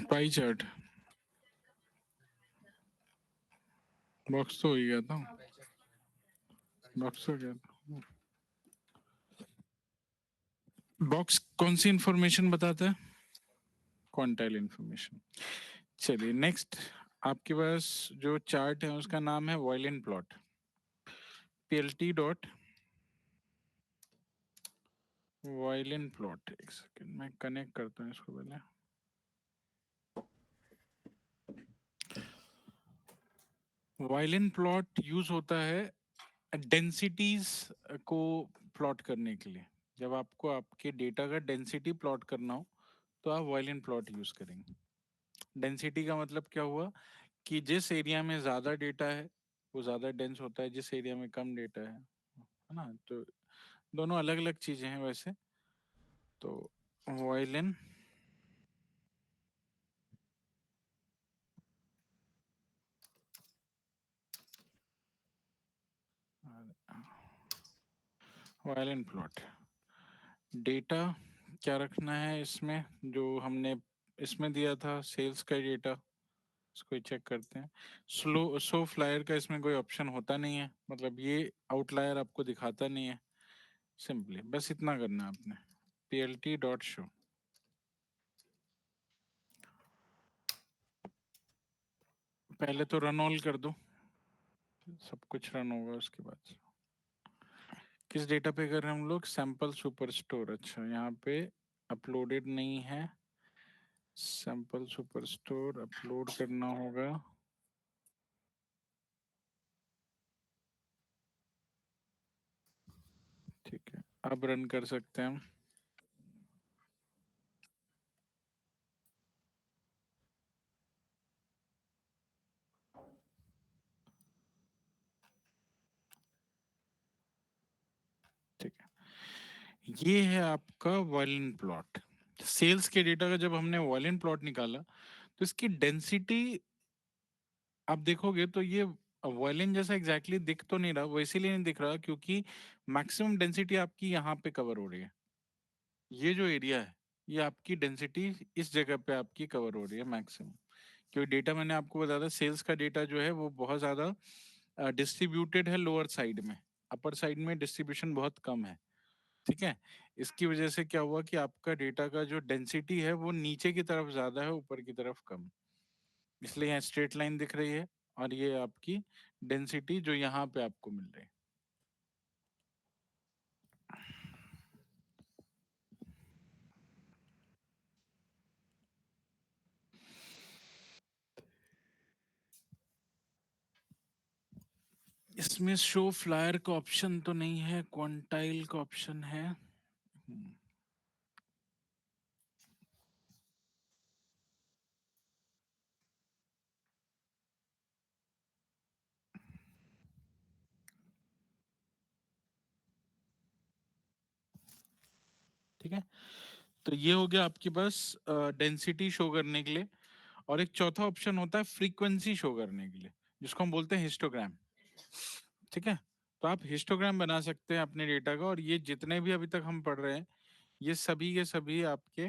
Pie chart box तो हो ही गया था, बॉक्स हो गया था। बॉक्स कौन सी इंफॉर्मेशन बताता है? Quantile information. चलिए नेक्स्ट, आपके पास जो चार्ट है उसका नाम है violin plot. PLT dot violin plot. एक सेकेंड मैं कनेक्ट करता हूँ इसको पहले। वॉयलिन प्लॉट यूज होता है डेंसिटीज को प्लॉट करने के लिए। जब आपको आपके डेटा का डेंसिटी प्लॉट करना हो तो आप वॉयलिन प्लॉट यूज करेंगे। डेंसिटी का मतलब क्या हुआ कि जिस एरिया में ज्यादा डेटा है वो ज्यादा डेंस होता है, जिस एरिया में कम डेटा है ना। तो दोनों अलग अलग चीजें हैं वैसे। तो वॉयलिन वॉयलिन प्लॉट डेटा क्या रखना है इसमें, जो हमने इसमें दिया था सेल्स का डेटा, इसको चेक करते हैं। स्लो सो फ्लायर का इसमें कोई ऑप्शन होता नहीं है, मतलब ये आउटलायर आपको दिखाता नहीं है। सिंपली बस इतना करना है आपने, plt डॉट शो। पहले तो रन ऑल कर दो, सब कुछ रन होगा उसके बाद। किस डेटा पे कर रहे हैं हम लोग? Sample super store. अच्छा यहाँ पे अपलोडेड नहीं है, सैंपल सुपर स्टोर अपलोड करना होगा। ठीक है, अब रन कर सकते हैं हम। ठीक है, ये है आपका वॉयलिन प्लॉट। सेल्स के डेटा का जब हमने वॉयलिन प्लॉट निकाला तो इसकी डेंसिटी आप देखोगे तो ये वॉयलिन जैसा एग्जैक्टली दिख तो नहीं रहा। वो इसीलिए नहीं दिख रहा क्योंकि मैक्सिमम डेंसिटी आपकी यहाँ पे कवर हो रही है। ये जो एरिया है ये आपकी डेंसिटी इस जगह पे आपकी कवर हो रही है मैक्सिमम। क्योंकि डेटा मैंने आपको बताया था सेल्स का डेटा जो है वो बहुत ज्यादा डिस्ट्रीब्यूटेड है लोअर साइड में, अपर साइड में डिस्ट्रीब्यूशन बहुत कम है। ठीक है, इसकी वजह से क्या हुआ कि आपका डेटा का जो डेंसिटी है वो नीचे की तरफ ज्यादा है, ऊपर की तरफ कम। इसलिए यहाँ स्ट्रेट लाइन दिख रही है और ये आपकी डेंसिटी जो यहाँ पे आपको मिल रही है। इसमें शो फ्लायर का ऑप्शन तो नहीं है, क्वांटाइल का ऑप्शन है। ठीक है, तो ये हो गया आपके पास डेंसिटी शो करने के लिए। और एक चौथा ऑप्शन होता है फ्रीक्वेंसी शो करने के लिए, जिसको हम बोलते हैं हिस्टोग्राम। ठीक है, तो आप हिस्टोग्राम बना सकते हैं अपने डेटा का। और ये जितने भी अभी तक हम पढ़ रहे हैं ये सभी के सभी आपके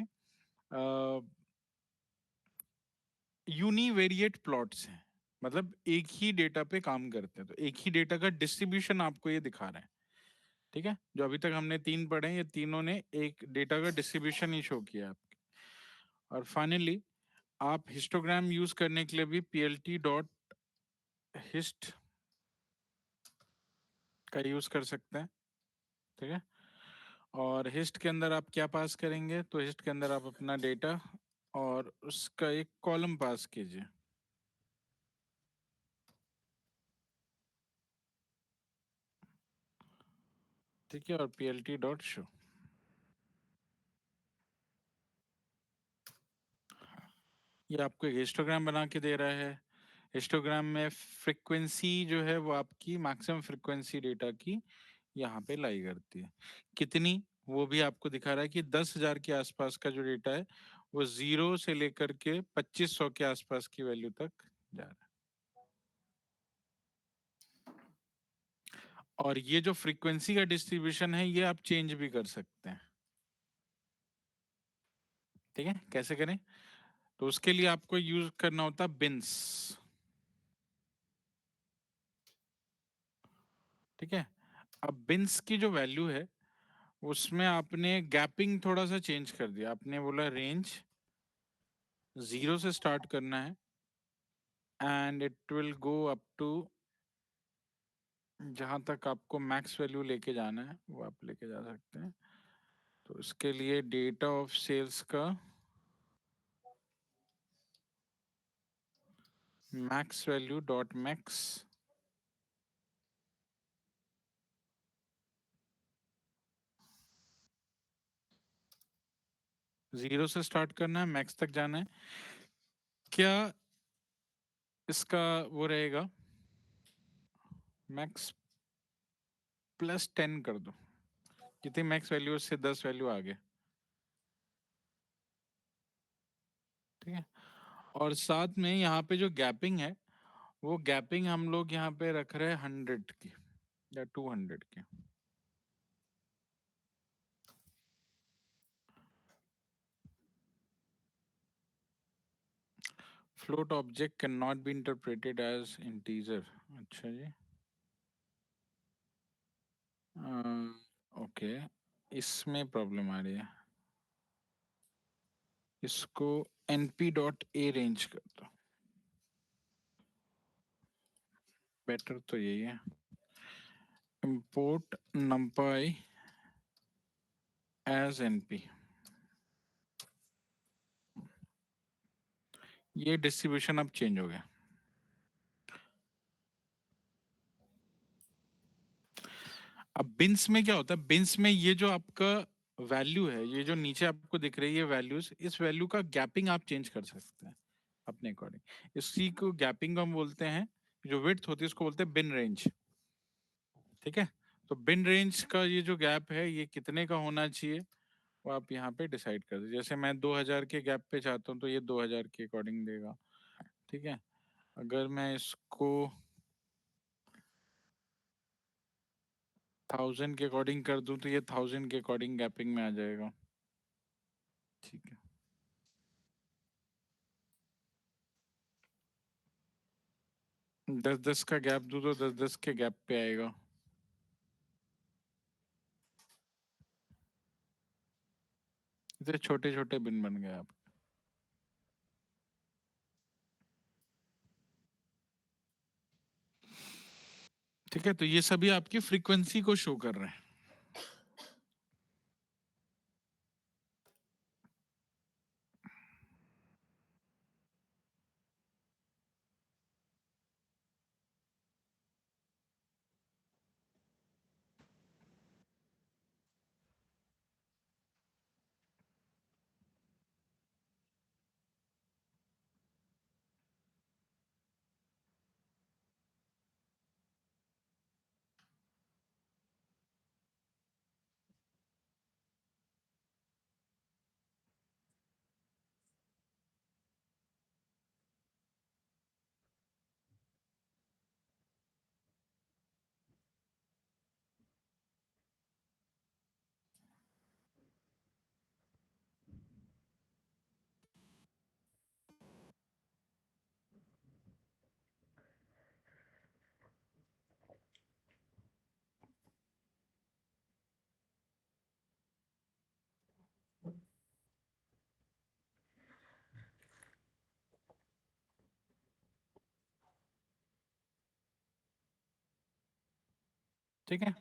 यूनिवेरिएट प्लॉट्स हैं, मतलब एक ही डेटा पे काम करते हैं। तो एक ही डेटा का डिस्ट्रीब्यूशन आपको ये दिखा रहे हैं। ठीक है, जो अभी तक हमने तीन पढ़े हैं ये तीनों ने एक डेटा का डिस्ट्रीब्यूशन ही शो किया आपके। और फाइनली आप हिस्टोग्राम यूज करने के लिए भी plt डॉट हिस्ट का यूज कर सकते हैं। ठीक है, और हिस्ट के अंदर आप क्या पास करेंगे? तो हिस्ट के अंदर आप अपना डेटा और उसका एक कॉलम पास कीजिए। ठीक है, और plt डॉट शो। ये आपको एक हिस्टोग्राम बना के दे रहा है। हिस्टोग्राम में फ्रीक्वेंसी जो है वो आपकी मैक्सिमम फ्रीक्वेंसी डेटा की यहाँ पे लाई करती है। कितनी वो भी आपको दिखा रहा है कि 10,000 के आसपास का जो डेटा है वो 0 से लेकर के 2500 के आसपास की वैल्यू तक जा रहा है। और ये जो फ्रीक्वेंसी का डिस्ट्रीब्यूशन है ये आप चेंज भी कर सकते हैं। ठीक है, कैसे करें? तो उसके लिए आपको यूज करना होता है बिन्स। ठीक है, अब बिन्स की जो वैल्यू है उसमें आपने गैपिंग थोड़ा सा चेंज कर दिया, आपने बोला रेंज 0 से स्टार्ट करना है and it will go up to जहां तक आपको मैक्स वैल्यू लेके जाना है वो आप लेके जा सकते हैं। तो इसके लिए डेटा ऑफ सेल्स का मैक्स वैल्यू डॉट मैक्स 0 से स्टार्ट करना है, मैक्स तक जाना है। क्या इसका वो रहेगा, मैक्स प्लस 10 कर दो, कितनी मैक्स वैल्यू से 10 वैल्यू आगे। ठीक है, और साथ में यहाँ पे जो गैपिंग है वो गैपिंग हम लोग यहाँ पे रख रहे हैं 100 की या 200 की। Float object can not be interpreted as integer. अच्छा जी, ओके, इसमें प्रॉब्लम आ रही है, इसको np डॉट ए रेंज कर दो, बेटर तो यही है। import numpy as np, ये डिस्ट्रीब्यूशन अब चेंज हो गया। अब बिन्स में क्या होता है, बिन्स में ये जो आपका वैल्यू है, ये जो नीचे आपको दिख रही है वैल्यूज, इस वैल्यू का गैपिंग आप चेंज कर सकते हैं अपने अकॉर्डिंग। इसी को गैपिंग हम बोलते हैं, जो विड्थ होती है उसको बोलते हैं बिन रेंज। ठीक है, तो बिन रेंज का ये जो गैप है ये कितने का होना चाहिए वो आप यहाँ पे डिसाइड कर दीजिए। जैसे मैं 2000 के गैप पे चाहता हूँ तो ये 2000 के अकॉर्डिंग देगा। ठीक है, अगर मैं इसको 1000 के अकॉर्डिंग कर दूं तो ये 1000 के अकॉर्डिंग गैपिंग में आ जाएगा। ठीक है, 10-10 का गैप दूं तो 10-10 के गैप पे आएगा। इतने छोटे छोटे बिन बन गए आप। ठीक है, तो ये सभी आपकी फ्रीक्वेंसी को शो कर रहे हैं। ठीक है,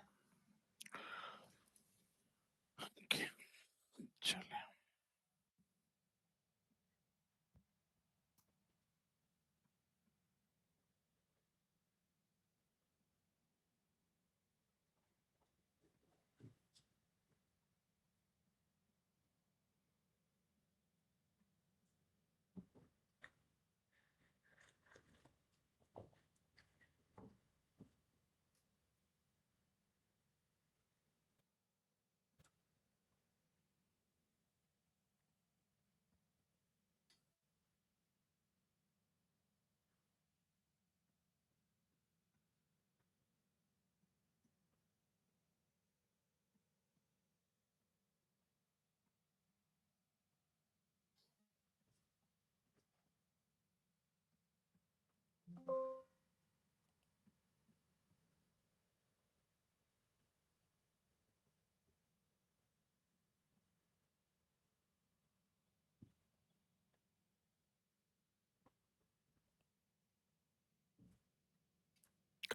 चलिए।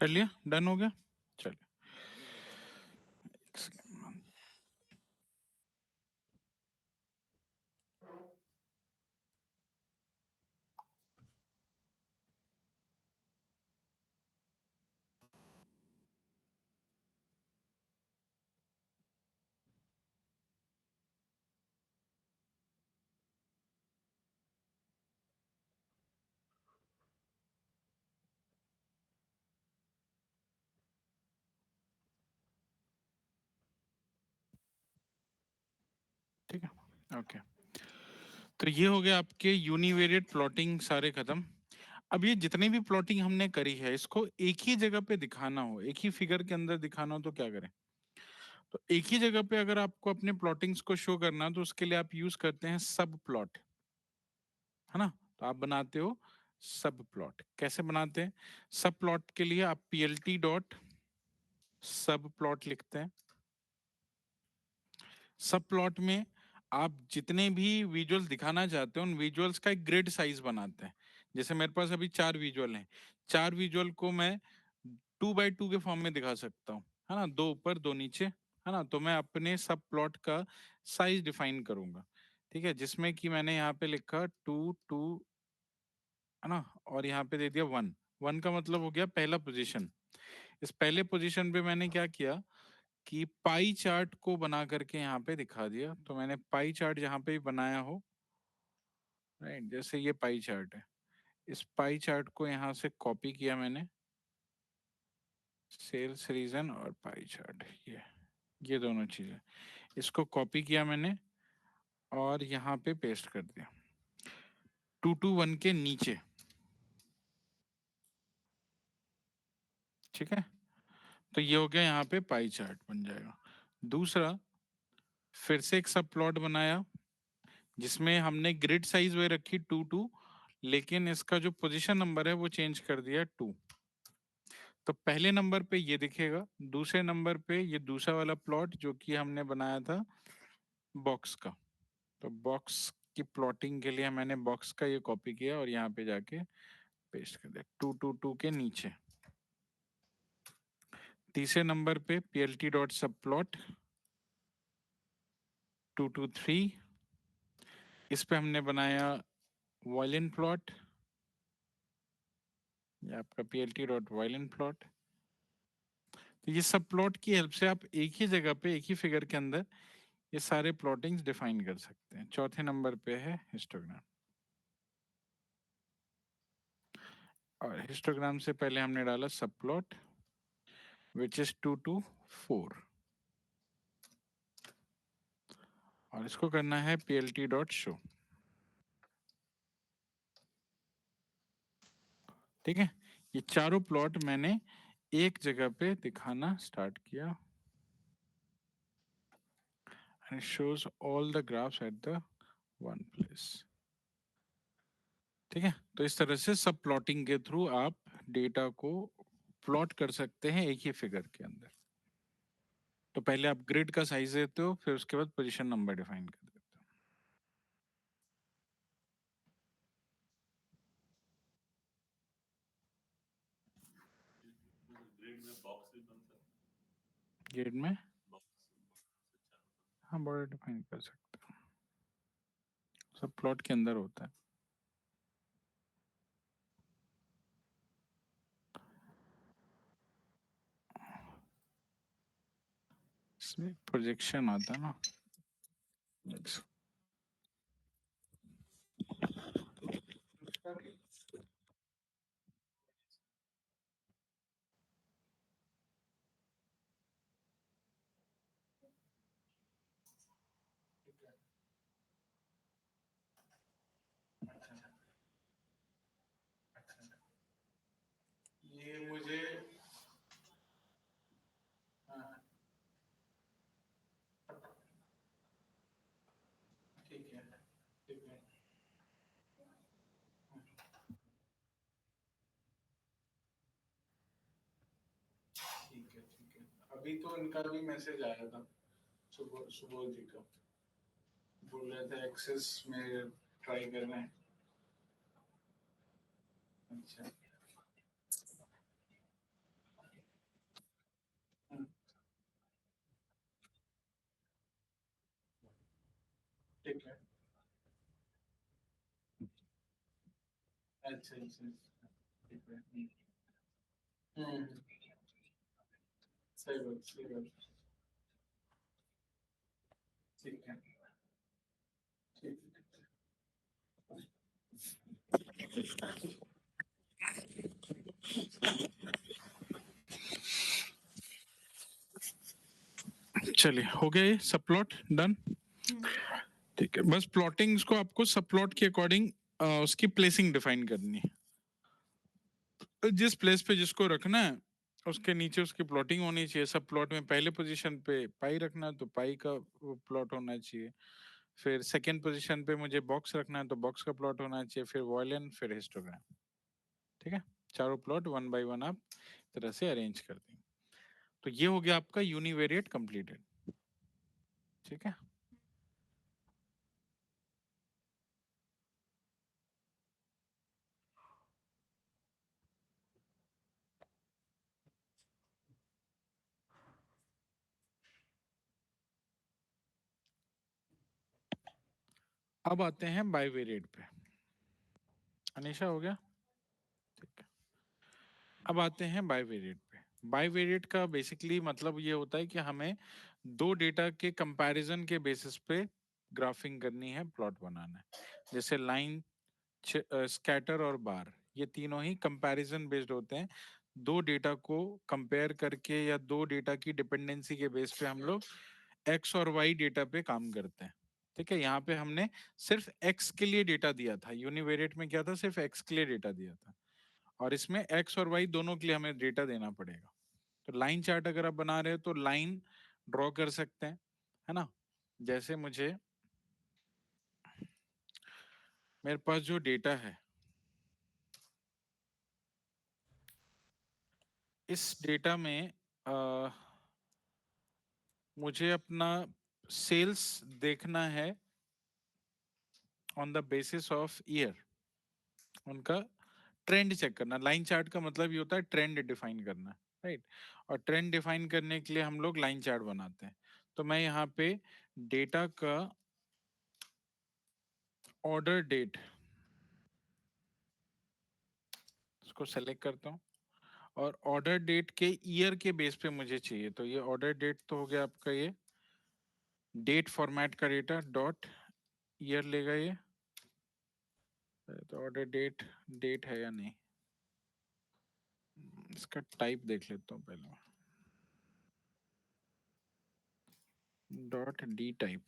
कर लिया, डन हो गया। चलिए एक सेकंड। ठीक है, ओके। तो ये हो गया आपके यूनिवेरिएट प्लॉटिंग सारे खत्म। अब ये जितनी भी प्लॉटिंग हमने करी है इसको एक ही जगह पे दिखाना हो, एक ही फिगर के अंदर दिखाना हो तो क्या करें? तो एक ही जगह पे अगर आपको अपने प्लॉटिंग्स को शो करना है तो उसके लिए आप यूज करते हैं सब प्लॉट, है ना? तो आप बनाते हो सब प्लॉट। कैसे बनाते हैं? सब प्लॉट के लिए आप plt डॉट सब प्लॉट लिखते हैं। सब प्लॉट में आप जितने भी विजुअल दिखाना चाहते हो उन विजुअल्स का एक ग्रिड साइज बनाते हैं। जैसे मेरे पास अभी 4 विजुअल हैं, 4 विजुअल को मैं 2x2 के फॉर्म में दिखा सकता हूँ, है ना? 2 ऊपर 2 नीचे, है ना? तो मैं अपने सब प्लॉट का साइज डिफाइन करूंगा, ठीक है? जिसमें कि मैंने यहाँ पे लिखा 2 2, है ना? और यहाँ पे दे दिया 1। 1 का मतलब हो गया पहला पोजीशन। इस पहले पोजीशन पे मैंने क्या किया कि पाई चार्ट को बना करके यहाँ पे दिखा दिया। तो मैंने पाई चार्ट जहाँ पे भी बनाया हो, राइट, जैसे ये पाई चार्ट है, इस पाई चार्ट को यहाँ से कॉपी किया मैंने, सेल्स रीजन और पाई चार्ट, ये दोनों चीजें, इसको कॉपी किया मैंने और यहाँ पे पेस्ट कर दिया 2 2 1 के नीचे, ठीक है? तो ये हो गया, यहाँ पे पाई चार्ट बन जाएगा। दूसरा, फिर से एक सब प्लॉट बनाया जिसमें हमने ग्रिड साइज वही रखी 2 2, लेकिन इसका जो पोजीशन नंबर है वो चेंज कर दिया 2। तो पहले नंबर पे ये दिखेगा, दूसरे नंबर पे ये दूसरा वाला प्लॉट जो कि हमने बनाया था बॉक्स का। तो बॉक्स की प्लॉटिंग के लिए मैंने बॉक्स का ये कॉपी किया और यहाँ पे जाके पेस्ट कर दिया 2 2 2 के नीचे। तीसरे नंबर पे plt डॉट सब प्लॉट 2 2 3, इस पे हमने बनाया वायलिन प्लॉट, ये आपका plt डॉट वायलिन प्लॉट। तो ये सब प्लॉट की हेल्प से आप एक ही जगह पे एक ही फिगर के अंदर ये सारे प्लॉटिंग्स डिफाइन कर सकते हैं। चौथे नंबर पे है हिस्टोग्राम, और हिस्टोग्राम से पहले हमने डाला सब प्लॉट विच इज 2 2 4, और इसको करना है plt डॉट शो, ठीक है? ये चारों प्लॉट मैंने एक जगह पे दिखाना स्टार्ट किया, and it shows all the graphs at the one place, ठीक है? तो इस तरह से सब प्लॉटिंग के थ्रू आप डेटा को प्लॉट कर सकते हैं एक ही फिगर के अंदर। तो पहले आप ग्रिड का साइज देते हो, फिर उसके बाद पोजीशन नंबर डिफाइन कर देते हो। ग्रिड में हाँ बॉर्डर डिफाइन कर सकते हो, सब प्लॉट के अंदर होता है। इसमें प्रोजेक्शन आता है ना, ये मुझे हाँ, ठीक है, ठीक है, ठीक है, ठीक है। अभी तो इनका भी मैसेज आया था, सुबह सुबह जी का, बोल रहे थे एक्सेस में ट्राई कर रहे हैं। अच्छा, ठीक है। अच्छा अच्छा, ठीक है। सही बात, सही बात। ठीक है, ठीक है। चलिए, हो गया ये सब प्लॉट डन। ठीक है, बस प्लॉटिंग्स को आपको सब प्लॉट के अकॉर्डिंग उसकी प्लेसिंग डिफाइन करनी है। जिस प्लेस पे जिसको रखना है उसके नीचे उसकी प्लॉटिंग होनी चाहिए। सब प्लॉट में पहले पोजीशन पे पाई रखना है तो पाई का प्लॉट होना चाहिए। फिर सेकंड पोजीशन पे मुझे बॉक्स रखना है तो बॉक्स का प्लॉट होना चाहिए। फिर वॉयलेन, फिर हिस्टोग्राम। ठीक है, चारों प्लॉट वन बाय वन आप तरह से अरेंज कर देंगे। तो ये हो गया आपका यूनिवेरिएट कंप्लीटेड। ठीक है, अब आते हैं बाइवेरिएट पे। अनिशा हो गया? ठीक है, अब आते हैं बाइवेरिएट पे। बाइवेरिएट का बेसिकली मतलब ये होता है कि हमें दो डेटा के कंपैरिजन के बेसिस पे ग्राफिंग करनी है, प्लॉट बनाना है। जैसे लाइन, स्कैटर और बार, ये तीनों ही कंपैरिजन बेस्ड होते हैं। दो डेटा को कंपेयर करके या दो डेटा की डिपेंडेंसी के बेस पे हम लोग एक्स और वाई डेटा पे काम करते हैं। ठीक है, यहाँ पे हमने सिर्फ एक्स के लिए डेटा दिया था। यूनिवेरिएट में क्या था, सिर्फ एक्स के लिए डेटा दिया था, और इसमें एक्स और वाई दोनों के लिए हमें डेटा देना पड़ेगा। तो लाइन चार्ट अगर आप बना रहे हो तो लाइन ड्रॉ कर सकते हैं, है ना। जैसे मुझे, मेरे पास जो डेटा है, इस डेटा में मुझे अपना सेल्स देखना है on the basis of year. उनका ट्रेंड चेक करना। लाइन चार्ट का मतलब ये होता है ट्रेंड डिफाइन करना, राइट। और ट्रेंड डिफाइन करने के लिए हम लोग लाइन चार्ट बनाते हैं। तो मैं यहाँ पे डेटा का ऑर्डर डेट इसको सेलेक्ट करता हूँ, और ऑर्डर डेट के ईयर के बेस पे मुझे चाहिए। तो ये ऑर्डर डेट तो हो गया आपका, ये डेट फॉर्मेट का डेटा डॉट ईयर लेगा ये। तो ऑर्डर डेट डेट है या नहीं, इसका टाइप देख लेता हूँ पहले। डॉट डी टाइप,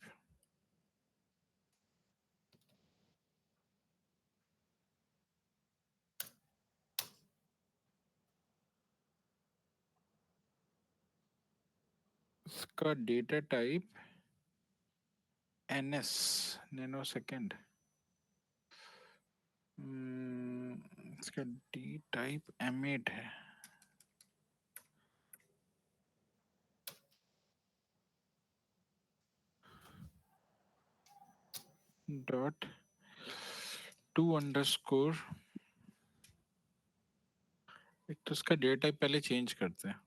इसका data type NS, nano second. इसका डी टाइप एम8 है। डॉट टू अंडरस्कोर, एक तो इसका डेटा टाइप पहले चेंज करते हैं।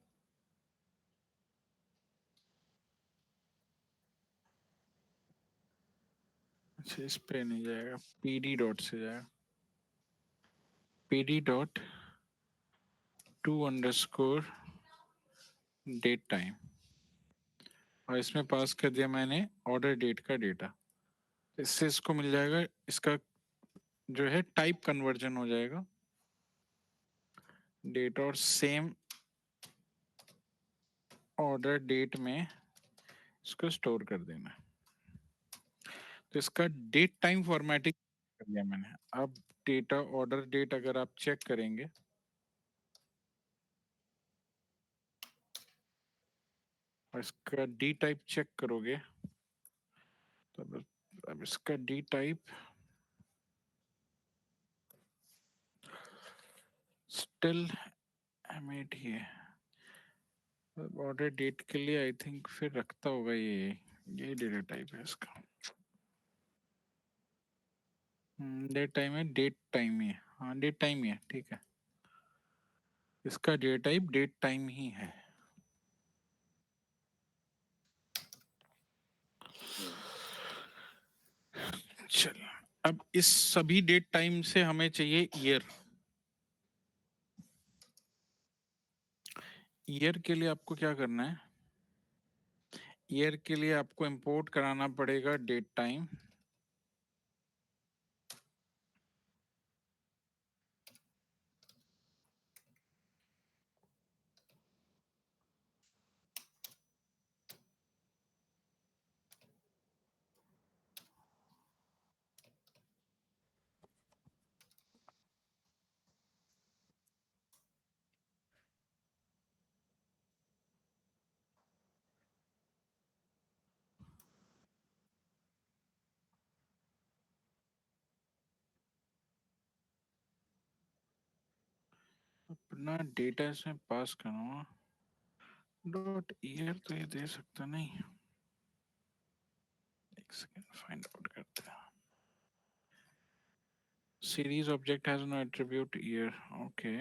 अच्छा, इस पे नहीं जाएगा, पीडी डॉट से जाएगा। PD dot to underscore date time, और इसमें पास कर दिया मैंने ऑर्डर डेट का डेटा। इससे इसको मिल जाएगा, इसका जो है टाइप कन्वर्जन हो जाएगा डेट, और सेम ऑर्डर डेट में इसको स्टोर कर देना है। तो इसका डेट टाइम फॉर्मेटिंग कर दिया मैंने। अब डेटा ऑर्डर डेट अगर आप चेक करेंगे, और इसका डी टाइप चेक करोगे, तो अब इसका डी टाइप स्टिल एम8 ही है। ऑर्डर डेट के लिए आई थिंक फिर रखता होगा ये डेटा टाइप है इसका। डेट टाइम है, डेट टाइम ही है, हाँ डेट टाइम ही है, ठीक है। इसका डेटा टाइप डेट टाइम ही है। चलिए, अब इस सभी डेट टाइम से हमें चाहिए ईयर। ईयर के लिए आपको क्या करना है? ईयर के लिए आपको इंपोर्ट कराना पड़ेगा डेट टाइम। अपना डेटा इसमें पास करना। डॉट ईयर तो ये दे सकता नहीं। एक सेकेंड, फाइंड आउट करते हैं। Series object has no attribute year. Okay.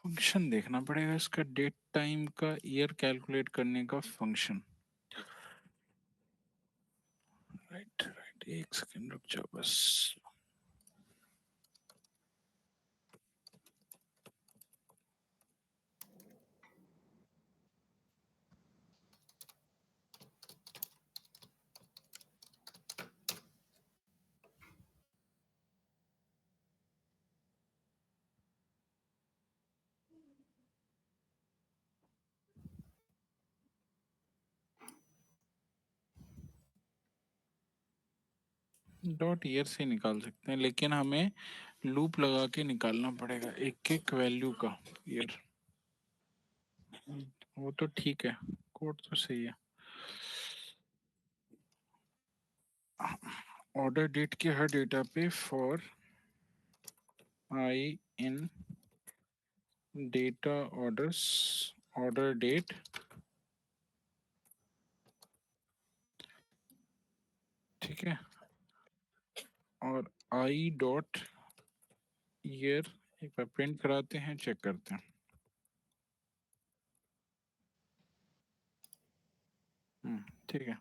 Function देखना पड़ेगा इसका, डेट टाइम का ईयर कैलकुलेट करने का फंक्शन। राइट राइट, एक सेकेंड रुक जाओ बस। डॉट ईयर से निकाल सकते हैं, लेकिन हमें लूप लगा के निकालना पड़ेगा एक एक वैल्यू का ईयर। वो तो ठीक है, कोड तो सही है। ऑर्डर डेट के हर डेटा पे for I in data orders, order date, ठीक है, और आई डॉट ईयर एक बार प्रिंट कराते हैं, चेक करते हैं। ठीक है,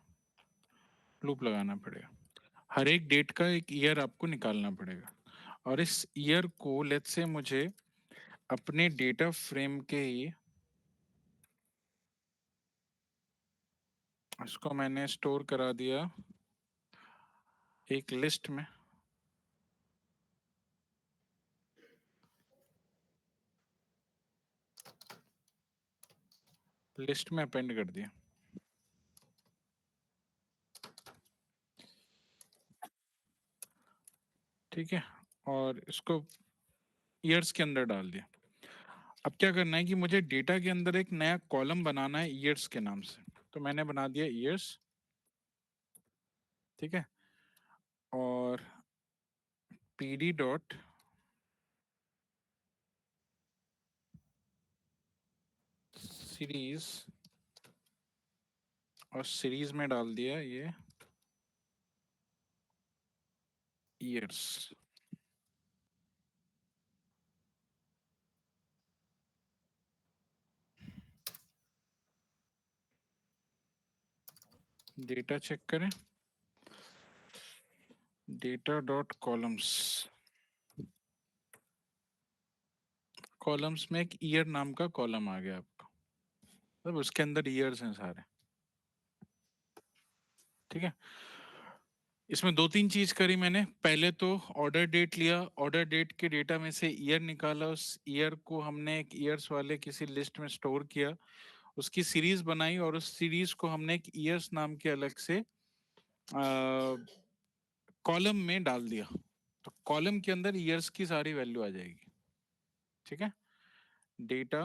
लूप लगाना पड़ेगा, हर एक डेट का एक ईयर आपको निकालना पड़ेगा। और इस ईयर को लेट्स से मुझे अपने डेटा फ्रेम के ही, इसको मैंने स्टोर करा दिया एक लिस्ट में, लिस्ट में अपेंड कर दिया। ठीक है, और इसको ईयर्स के अंदर डाल दिया। अब क्या करना है कि मुझे डेटा के अंदर एक नया कॉलम बनाना है ईयर्स के नाम से, तो मैंने बना दिया ईयर्स। ठीक है, और पीडी डॉट सीरीज, और सीरीज में डाल दिया ये ईयर्स। डेटा चेक करें, डेटा डॉट कॉलम्स, कॉलम्स में एक ईयर नाम का कॉलम आ गया आपका, मतलब उसके अंदर ईयर्स हैं सारे। ठीक है, इसमें दो तीन चीज करी मैंने। पहले तो ऑर्डर डेट लिया, ऑर्डर डेट के डेटा में से ईयर निकाला, उस ईयर को हमने एक ईयर्स वाले किसी लिस्ट में स्टोर किया, उसकी सीरीज बनाई, और उस सीरीज को हमने एक ईयर्स नाम के अलग से कॉलम में डाल दिया। तो कॉलम के अंदर ईयर्स की सारी वैल्यू आ जाएगी, ठीक है। डेटा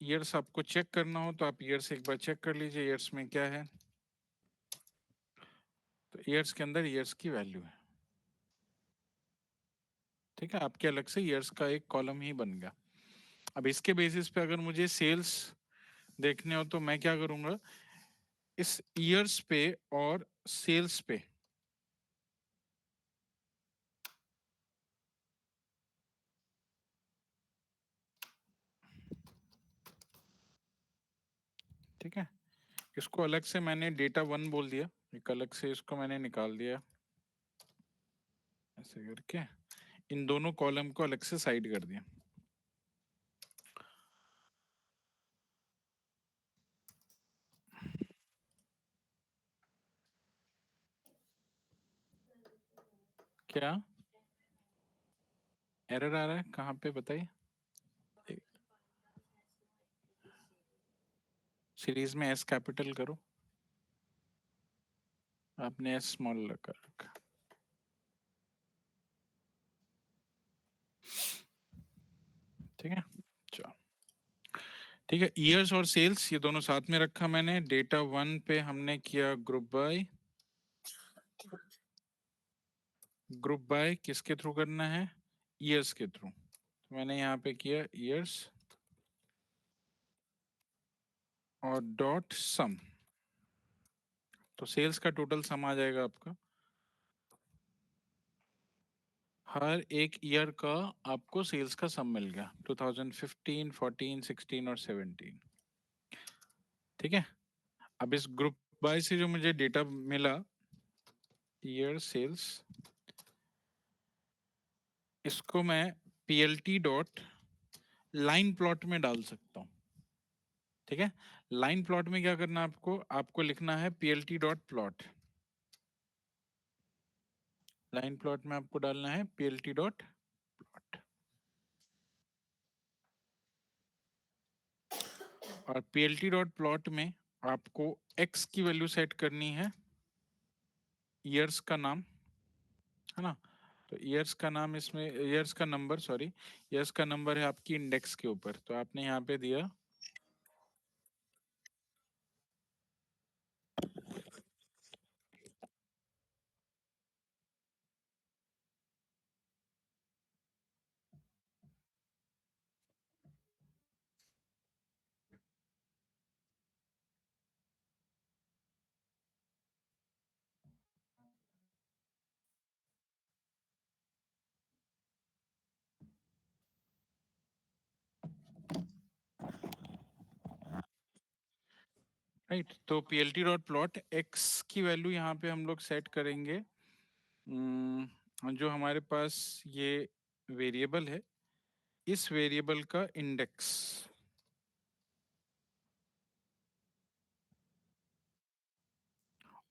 ईयर्स आपको चेक करना हो तो आप ईयर्स एक बार चेक कर लीजिए, ईयर्स में क्या है। तो ईयर्स के अंदर ईयर्स की वैल्यू है, ठीक है। आपके अलग से ईयर्स का एक कॉलम ही बन गया। अब इसके बेसिस पे अगर मुझे सेल्स देखने हो तो मैं क्या करूंगा, इस ईयर्स पे और सेल्स पे ठीक है, इसको अलग से मैंने डेटा वन बोल दिया, एक अलग से इसको मैंने निकाल दिया ऐसे करके, इन दोनों कॉलम को अलग से साइड कर दिया। क्या एरर आ रहा है, कहाँ पे बताइए। सीरीज में एस कैपिटल करो, आपने एस स्मॉल कर रखा, ठीक है। चलो ठीक है, ईयर्स और सेल्स ये दोनों साथ में रखा मैंने। डेटा वन पे हमने किया ग्रुप बाय किसके थ्रू करना है, ईयर्स के थ्रू। तो मैंने यहाँ पे किया ईयर्स और डॉट सम, तो सेल्स का टोटल सम आ जाएगा आपका। हर एक ईयर का आपको सेल्स का सम मिल गया, 2015, 14, 16 और 17, ठीक है। अब इस ग्रुप बाय से जो मुझे डेटा मिला ईयर सेल्स, इसको मैं पीएलटी डॉट लाइन प्लॉट में डाल सकता हूँ, ठीक है। लाइन प्लॉट में क्या करना है आपको, आपको लिखना है PLT dot plot, line plot में आपको डालना है पीएलटी डॉट प्लॉट, और पीएलटी डॉट प्लॉट में आपको एक्स की वैल्यू सेट करनी है, ईयर्स का नाम है ना। तो ईयर्स का नाम इसमें, ईयर्स का नंबर, सॉरी, ईयर्स का नंबर है आपकी इंडेक्स के ऊपर, तो आपने यहाँ पे दिया राइट। तो पीएलटी डॉट प्लॉट एक्स की वैल्यू यहाँ पे हम लोग सेट करेंगे, जो हमारे पास ये वेरिएबल है, इस वेरिएबल का इंडेक्स,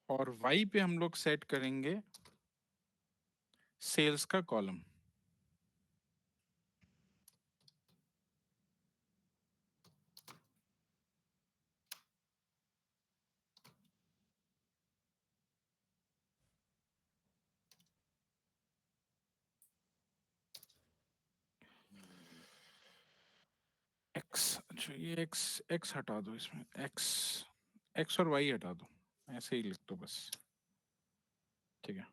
और y पे हम लोग सेट करेंगे सेल्स का कॉलम। x, अच्छा ये x हटा दो, इसमें x और y हटा दो, ऐसे ही लिख दो बस, ठीक है।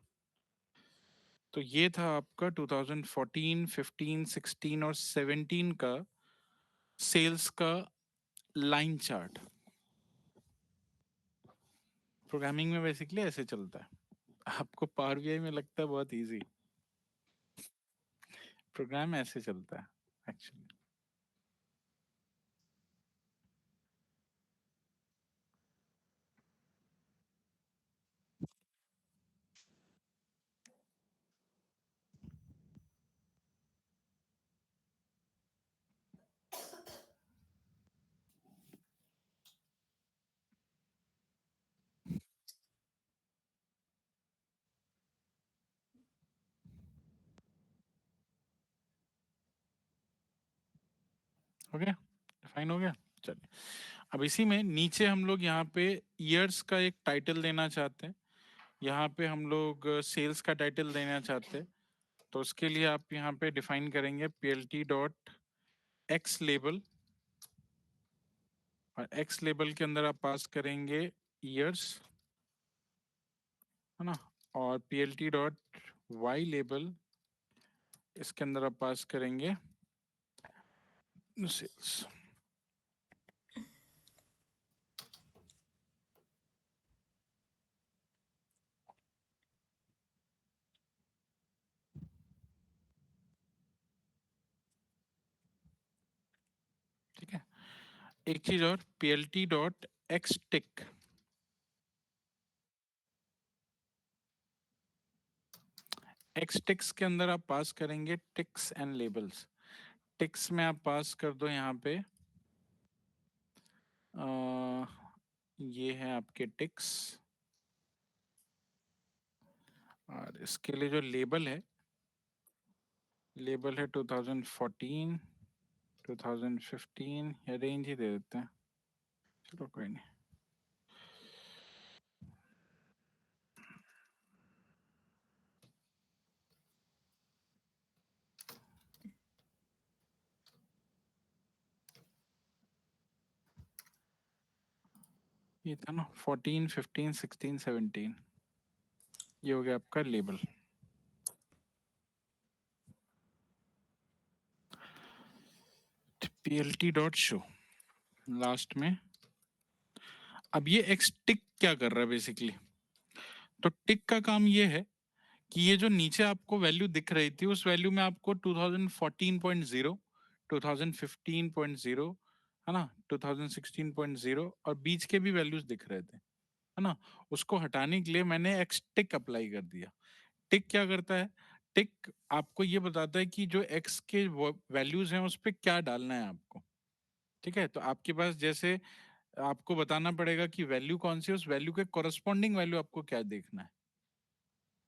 तो ये था आपका 2014, 15, 16 और 17 का सेल्स का लाइन चार्ट। प्रोग्रामिंग में बेसिकली ऐसे चलता है, आपको पावर बीआई में लगता है बहुत इजी, प्रोग्राम ऐसे चलता है एक्चुअली। हो गया, फाइन हो गया। चलिए अब इसी में नीचे हम लोग यहाँ पे ईयर्स का एक टाइटल देना चाहते हैं, यहाँ पे हम लोग सेल्स का टाइटल देना चाहते हैं, तो उसके लिए आप यहाँ पे डिफाइन करेंगे PLT डॉट एक्स लेबल, और एक्स लेबल के अंदर आप पास करेंगे ईयर्स, है ना, और PLT डॉट वाई लेबल, इसके अंदर आप पास करेंगे सेल्स। ठीक है, एक चीज और, PLT डॉट एक्स टिक, एक्स टिक्स के अंदर आप पास करेंगे टिक्स एंड लेबल्स। टिक्स में आप पास कर दो यहाँ पे ये है आपके टिक्स, और इसके लिए जो लेबल है 2014, 2015, या रेंज ही दे देते हैं, चलो कोई नहीं। ये था ना 14, 15, 16, 17, ये हो गया आपका label. PLT dot show last में। अब ये एक्स टिक क्या कर रहा है बेसिकली, तो टिक का काम ये है कि ये जो नीचे आपको वैल्यू दिख रही थी उस वैल्यू में आपको 2014.0, 2015.0, है ना, 2016.0 और बीच के भी वैल्यूज दिख रहे थे, है ना, उसको हटाने के लिए मैंने एक्स टिक अप्लाई कर दिया। टिक क्या करता है, टिक आपको ये बताता है कि जो एक्स के वैल्यूज हैं उस पर क्या डालना है आपको। ठीक है, तो आपके पास जैसे आपको बताना पड़ेगा कि वैल्यू कौन सी है, उस वैल्यू के कोरस्पॉन्डिंग वैल्यू आपको क्या देखना है।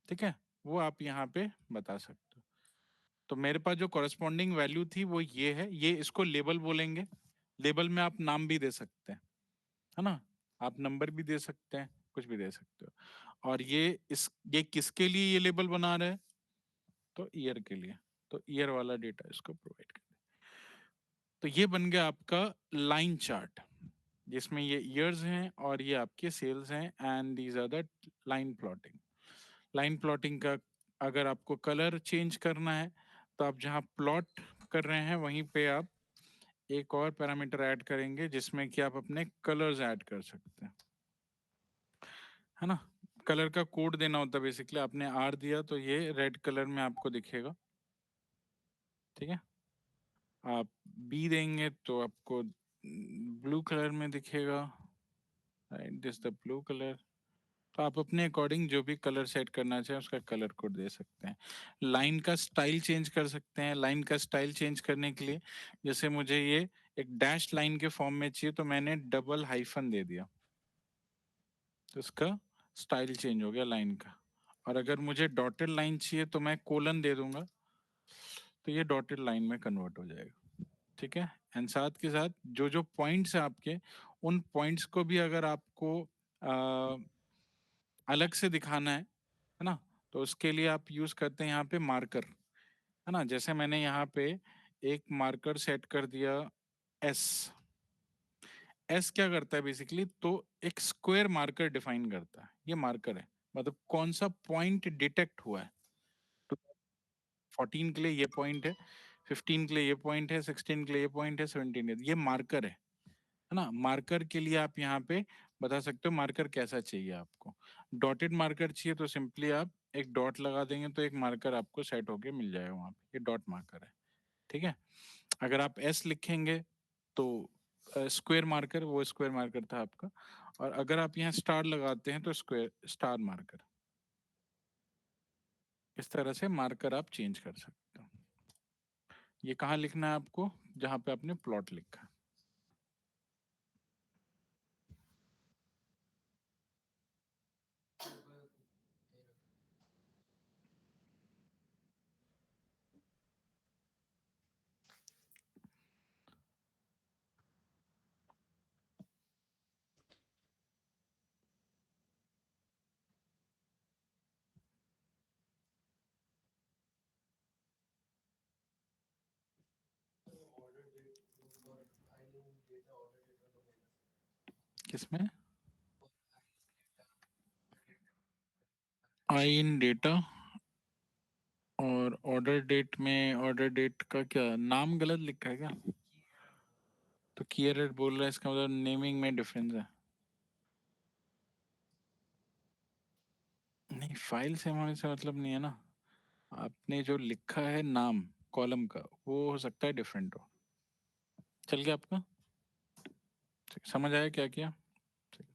ठीक है, वो आप यहाँ पे बता सकते हो। तो मेरे पास जो कॉरेस्पॉन्डिंग वैल्यू थी वो ये है, ये इसको लेबल बोलेंगे। लेबल में आप नाम भी दे सकते हैं, है ना, आप नंबर भी दे सकते हैं, कुछ भी दे सकते हो। और ये किसके लिए ये लेबल बना रहे हैं, तो ईयर के लिए, तो ईयर वाला डेटा इसको प्रोवाइड कर। तो ये बन गया आपका लाइन चार्ट, जिसमें ये ईयर्स हैं और ये आपके सेल्स हैं, and these are the line plotting. Line plotting का अगर आपको कलर चेंज करना है तो आप जहां प्लॉट कर रहे हैं वहीं पे आप एक और पैरामीटर ऐड करेंगे जिसमें कि आप अपने कलर्स ऐड कर सकते हैं, है ना। कलर का कोड देना होता है बेसिकली, आपने आर दिया तो ये रेड कलर में आपको दिखेगा। ठीक है, आप बी देंगे तो आपको ब्लू कलर में दिखेगा, right, this the blue colour. तो आप अपने अकॉर्डिंग जो भी कलर सेट करना चाहें उसका कलर कोड दे सकते हैं। लाइन का स्टाइल चेंज कर सकते हैं। लाइन का स्टाइल चेंज करने के लिए जैसे मुझे ये एक डैश लाइन के फॉर्म में चाहिए तो मैंने डबल हाइफन दे दिया, तो इसका स्टाइल चेंज हो गया लाइन का। और अगर मुझे डॉटेड लाइन चाहिए तो मैं कोलन दे दूंगा, तो ये डॉटेड लाइन में कन्वर्ट हो जाएगा। ठीक है, एंड साथ के साथ जो जो पॉइंट्स है आपके, उन पॉइंट्स को भी अगर आपको अलग से दिखाना है ना, तो उसके लिए आप यूज करते हैं यहाँ पे मार्कर, है ना। जैसे मैंने यहाँ पे एक मार्कर सेट कर दिया एस। एस क्या करता है बेसिकली, तो एक स्क्वायर मार्कर डिफाइन करता है, ये मार्कर है, मतलब कौन सा पॉइंट डिटेक्ट हुआ है। तो 14 के लिए ये पॉइंट है, 15 के लिए ये पॉइंट है, 16 के लिए ये पॉइंट है, 17 ये मार्कर है ना। मार्कर के लिए आप यहाँ पे बता सकते हो मार्कर कैसा चाहिए आपको। डॉटेड मार्कर चाहिए तो सिंपली आप एक डॉट लगा देंगे तो एक मार्कर आपको सेट होके मिल जाएगा वहां पे, ये डॉट मार्कर है। ठीक है, अगर आप एस लिखेंगे तो स्क्वायर मार्कर, वो स्क्वायर मार्कर था आपका। और अगर आप यहाँ स्टार लगाते हैं तो स्क्वायर स्टार मार्कर। इस तरह से मार्कर आप चेंज कर सकते हो। ये कहाँ लिखना है आपको, जहां पे आपने प्लॉट लिखा। किसमें? आई इन डेटा, और ऑर्डर डेट में ऑर्डर डेट का क्या नाम गलत लिखा है क्या? तो की एरर बोल रहा है, इसका मतलब नेमिंग में डिफरेंस है। नहीं, फाइल सेम होने से मतलब नहीं है ना। आपने जो लिखा है नाम कॉलम का, वो हो सकता है डिफरेंट हो। चल गया आपका? ठीक, समझ आया क्या किया? ठीक।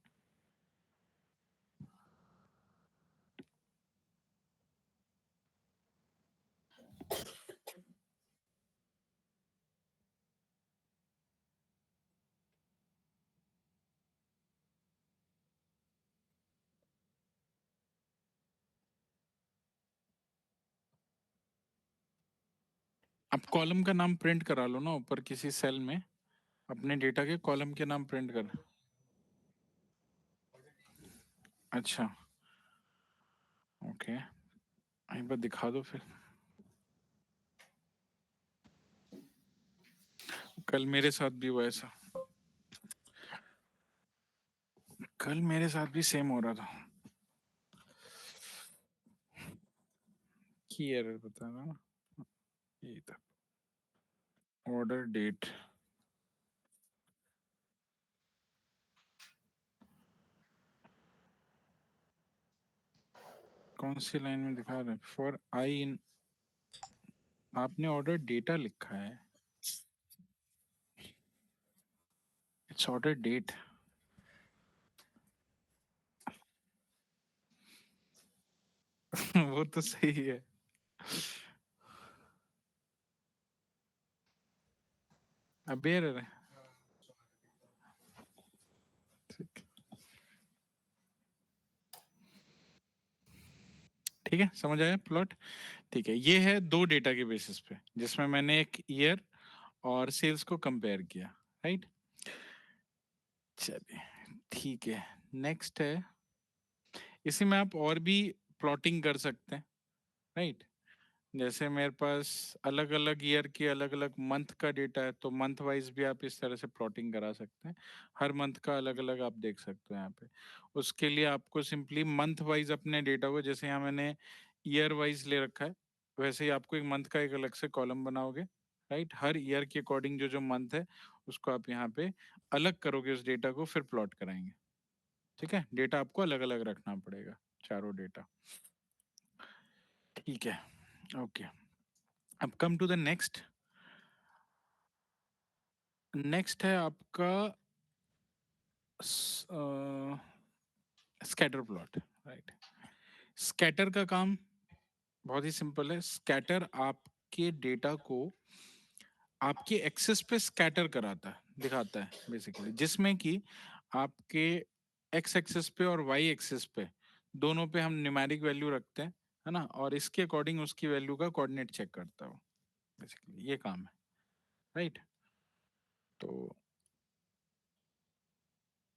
आप कॉलम का नाम प्रिंट करा लो ना ऊपर किसी सेल में, अपने डेटा के कॉलम के नाम प्रिंट कर। अच्छा, ओके, एक बार दिखा दो फिर। कल मेरे साथ भी हुआ ऐसा। कल मेरे साथ भी सेम हो रहा था। की एरर बताना ना, ये था ऑर्डर डेट। कौन सी लाइन में दिखा रहे? फॉर आई इन, आपने ऑर्डर डेटा लिखा है, इट्स ऑर्डर डेट। वो तो सही है। अब एरर है। ठीक, ठीक है, समझ आया प्लॉट? ठीक है, ये है दो डेटा के बेसिस पे जिसमें मैंने एक ईयर और सेल्स को कंपेयर किया, राइट? चलिए, ठीक है। नेक्स्ट है, इसी में आप और भी प्लॉटिंग कर सकते हैं, राइट? जैसे मेरे पास अलग अलग ईयर की अलग अलग मंथ का डेटा है, तो मंथ वाइज भी आप इस तरह से प्लॉटिंग करा सकते हैं। हर मंथ का अलग अलग आप देख सकते हो यहाँ पे। उसके लिए आपको सिंपली मंथ वाइज अपने डेटा को, जैसे यहाँ मैंने ईयर वाइज ले रखा है, वैसे ही आपको एक मंथ का एक अलग से कॉलम बनाओगे, राइट? हर ईयर के अकॉर्डिंग जो जो मंथ है उसको आप यहाँ पे अलग करोगे, उस डेटा को फिर प्लॉट कराएंगे। ठीक है, डेटा आपको अलग अलग रखना पड़ेगा, चारों डेटा। ठीक है, ओके। अब come to the next. Next है आपका स्कैटर प्लॉट, राइट? स्कैटर का काम बहुत ही सिंपल है। स्कैटर आपके डेटा को आपके एक्सेस पे स्कैटर कराता है, दिखाता है बेसिकली, जिसमें कि आपके एक्स एक्सेस पे और वाई एक्सेस पे दोनों पे हम न्यूमेरिक वैल्यू रखते हैं, है ना? और इसके अकॉर्डिंग उसकी वैल्यू का कोऑर्डिनेट चेक करता हूँ, बेसिकली ये काम है, राइट? तो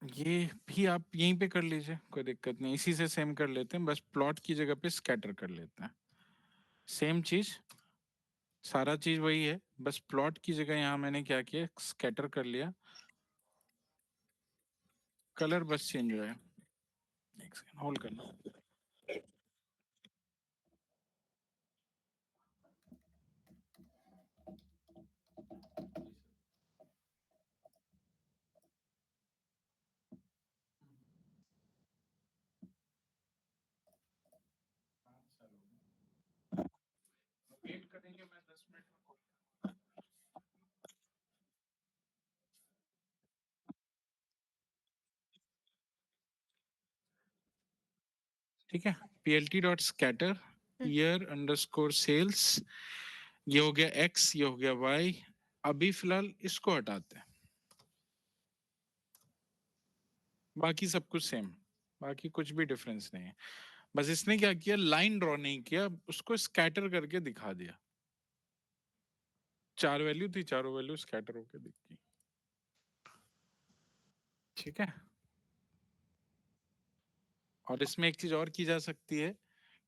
ये भी आप यहीं पे कर लीजिए, कोई दिक्कत नहीं, इसी से सेम कर लेते हैं, बस प्लॉट की जगह पे स्कैटर कर लेते हैं। सेम चीज, सारा चीज वही है, बस प्लॉट की जगह यहाँ मैंने क्या किया, स्कैटर कर लिया। कलर बस चेंज हुआ है। एक सेकंड होल्ड करना। वेट करेंगे, मैं 10 मिनट में call। ठीक है, plt dot scatter year underscore sales, ये हो गया एक्स, ये हो गया वाई। अभी फिलहाल इसको हटाते हैं, बाकी सब कुछ सेम, बाकी कुछ भी डिफरेंस नहीं है। बस इसने क्या किया, लाइन ड्रॉ नहीं किया, उसको स्कैटर करके दिखा दिया। चार वैल्यू थी, चारों वैल्यू स्कैटर होके दिखती। ठीक है, और इसमें एक चीज और की जा सकती है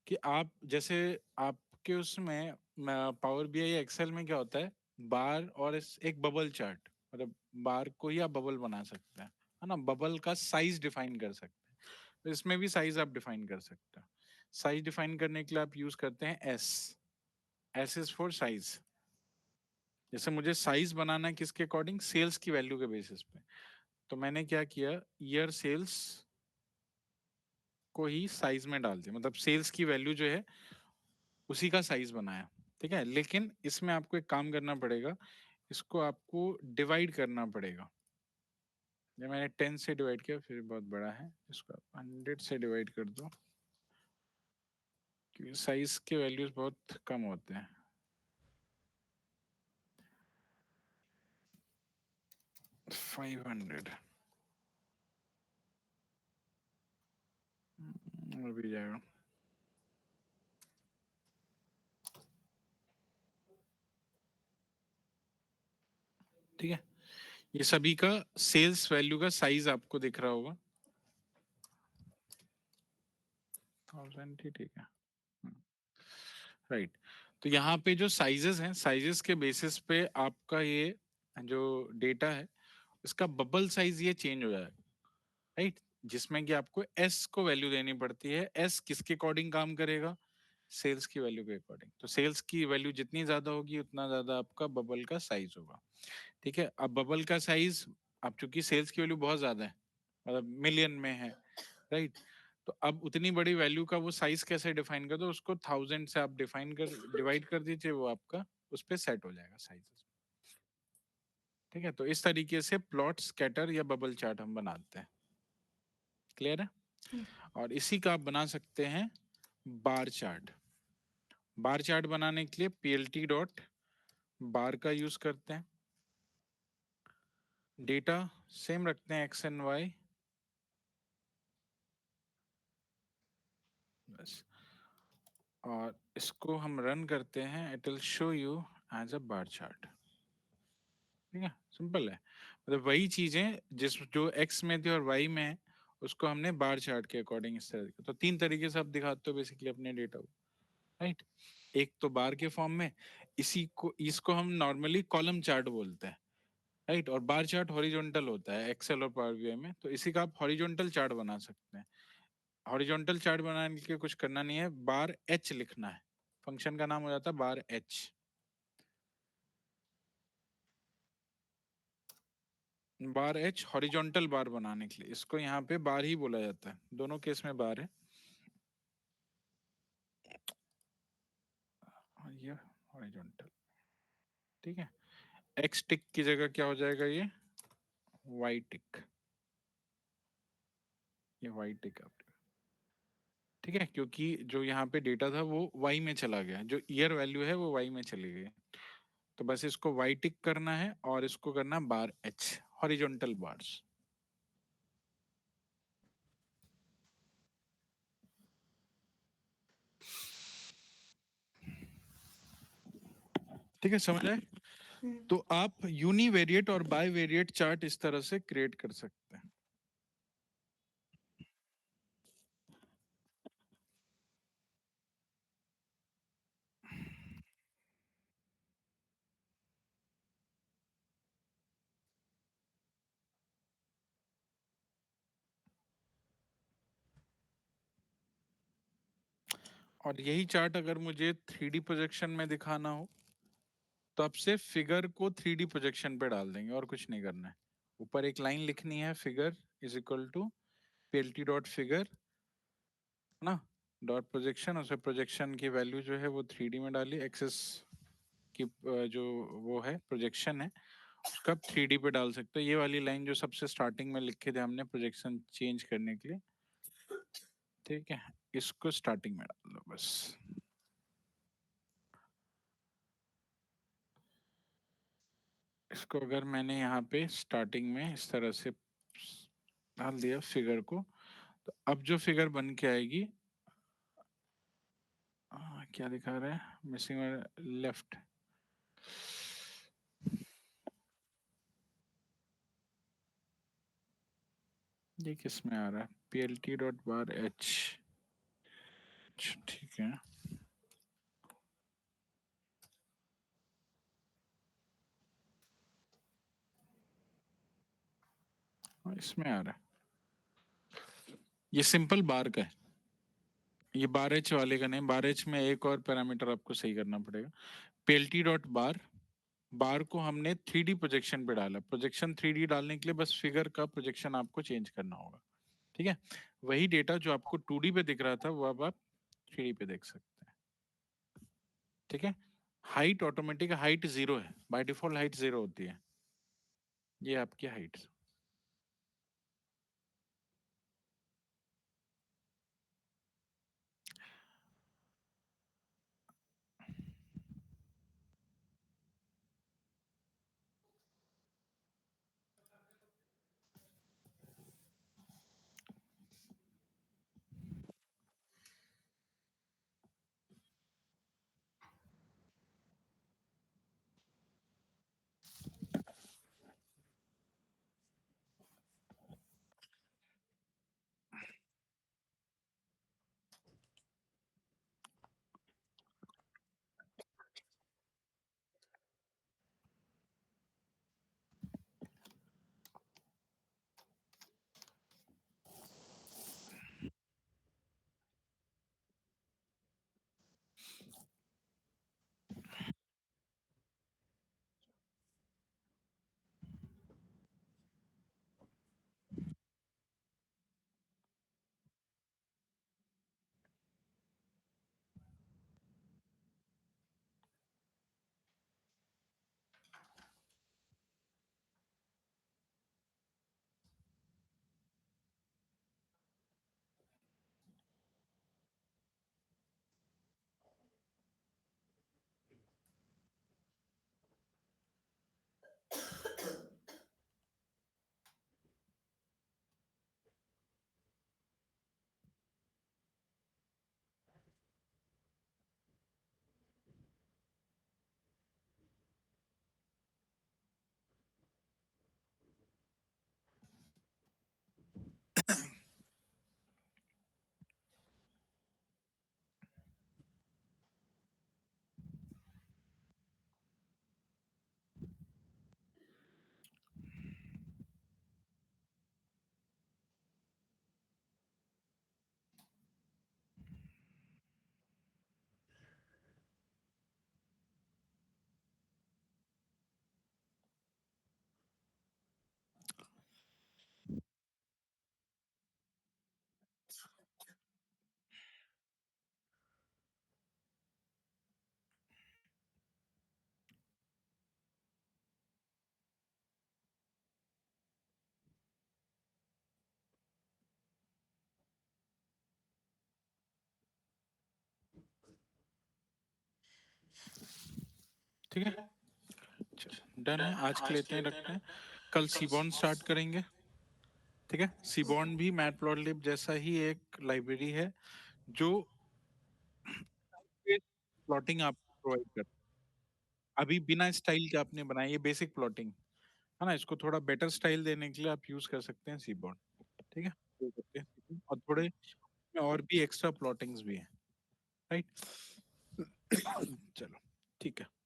कि आप जैसे आपके उसमें पावर बीआई एक्सेल में क्या होता है, बार और एक बबल चार्ट, मतलब बार को ही आप बबल बना सकते हैं, है ना, बबल का साइज डिफाइन कर सकते हैं। तो इसमें भी साइज आप डिफाइन कर सकते हो। साइज डिफाइन करने के लिए आप यूज करते हैं S. S is for size. जैसे मुझे साइज बनाना है किसके अकॉर्डिंग, सेल्स की वैल्यू के बेसिस पे। तो मैंने क्या किया, ईयर सेल्स को ही साइज में डाल दिया, मतलब सेल्स की वैल्यू जो है उसी का साइज बनाया। ठीक है, लेकिन इसमें आपको एक काम करना पड़ेगा, इसको आपको डिवाइड करना पड़ेगा। जब मैंने 10 से डिवाइड किया, फिर बहुत बड़ा है, इसको आप 100 से डिवाइड कर दो, क्योंकि साइज के वैल्यूज बहुत कम होते हैं। 500 और भी जाएगा। ठीक है, ये सभी का सेल्स वैल्यू का साइज आपको दिख रहा होगा। 1000 ही ठीक है, राइट। तो यहाँ पे जो साइजेस हैं, साइजेस के बेसिस पे आपका ये जो डेटा है, इसका बबल साइज ये चेंज हो जाएगा, राइट। जिसमें कि आपको एस को वैल्यू देनी पड़ती है। एस किसके अकॉर्डिंग काम करेगा, सेल्स की वैल्यू के अकॉर्डिंग। तो सेल्स की वैल्यू जितनी ज्यादा होगी उतना ज्यादा आपका बबल का साइज होगा। ठीक है, अब बबल का साइज, अब चूंकि सेल्स की वैल्यू बहुत ज्यादा है, मतलब मिलियन में है, राइट। तो अब उतनी बड़ी वैल्यू का वो साइज कैसे डिफाइन कर दो, उसको 1000 से आप डिफाइन कर डिवाइड कर दीजिए, वो आपका उस पर सेट हो जाएगा साइज। ठीक है, तो इस तरीके से प्लॉट, स्कैटर या बबल चार्ट हम बनाते हैं। क्लियर है। और इसी का आप बना सकते हैं बार चार्ट। बार चार्ट बनाने के लिए पीएलटी डॉट बार का यूज करते हैं। डेटा सेम रखते हैं, एक्स एंड वाई, बस। और इसको हम रन करते हैं, it will show you as a bar chart. ठीक है, सिंपल है। मतलब वही चीजें जिस जो एक्स में थी और वाई में है, उसको हमने बार चार्ट के अकॉर्डिंग इस तरह। तो 3 तरीके से आप दिखाते हो बेसिकली अपने डेटा को, राइट। एक तो बार के फॉर्म में, इसको हम नॉर्मली कॉलम चार्ट बोलते हैं, राइट। और बार चार्ट हॉरिजॉन्टल होता है एक्सेल और पावर बीआई में, तो इसी का आप हॉरिजॉन्टल चार्ट बना सकते हैं। हॉरिजॉन्टल चार्ट बनाने के लिए कुछ करना नहीं है, बार एच लिखना है, फंक्शन का नाम हो जाता है बार एच। बार एच हॉरिजॉन्टल बार बनाने के लिए, इसको यहाँ पे बार ही बोला जाता है, दोनों केस में बार है। और ये हॉरिजॉन्टल, ठीक है। एक्स टिक की जगह क्या हो जाएगा, ये वाई टिक, ये वाई टिक आप। ठीक है, क्योंकि जो यहाँ पे डेटा था वो वाई में चला गया, जो ईयर वैल्यू है वो वाई में चली गई। तो बस इसको वाई टिक करना है और इसको करना बार एच, हॉरिजॉन्टल बार्स। ठीक है, समझ आए। तो आप यूनिवेरिएट और बाईवेरिएट चार्ट इस तरह से क्रिएट कर सकते हैं। और यही चार्ट अगर मुझे 3D प्रोजेक्शन में दिखाना हो, तो अब से फिगर को 3D प्रोजेक्शन पे डाल देंगे और कुछ नहीं करना है। ऊपर एक लाइन लिखनी है, figure is equal to PLT dot figure, है ना, डॉट प्रोजेक्शन। उसे प्रोजेक्शन की वैल्यू जो है वो 3D में डाली, एक्सेस की जो वो है प्रोजेक्शन है उसका 3D पे डाल सकते हो। ये वाली लाइन जो सबसे स्टार्टिंग में लिखे थे हमने प्रोजेक्शन चेंज करने के लिए, ठीक है, इसको स्टार्टिंग में डाल दो बस। इसको अगर मैंने यहाँ पे स्टार्टिंग में इस तरह से डाल दिया फिगर को, तो अब जो फिगर बन के आएगी, क्या दिखा रहा है, मिसिंग लेफ्ट। ये किस में आ रहा है, पीएलटी डॉट बार एच, ठीक है। इसमें आ रहा है, ये सिंपल बार का है, ये बार एच वाले का नहीं, बार एच में एक और पैरामीटर आपको सही करना पड़ेगा। पेल्टी डॉट बार, बार को हमने 3D प्रोजेक्शन पे डाला, प्रोजेक्शन 3D डालने के लिए बस फिगर का प्रोजेक्शन आपको चेंज करना होगा, ठीक है। वही डेटा जो आपको 2D पे दिख रहा था वो अब आप 3D पे देख सकते हैं, ठीक है। हाइट ऑटोमेटिक हाइट 0 है, बाय डिफॉल्ट हाइट 0 होती है, ये आपकी हाइट। ठीक है, डन है, आज के लिए इतने ही रखते हैं। कल सीबॉन स्टार्ट करेंगे, ठीक है। सीबॉन भी मैटप्लॉटलिब जैसा ही एक लाइब्रेरी है जो प्लॉटिंग आपको प्रोवाइड कर, अभी बिना स्टाइल के आपने बनाई, ये बेसिक प्लॉटिंग है ना, इसको थोड़ा बेटर स्टाइल देने के लिए आप यूज कर सकते हैं सीबॉन, ठीक है। तो करते हैं, और थोड़े और भी एक्स्ट्रा प्लॉटिंग्स भी हैं, राइट। चलो, ठीक है।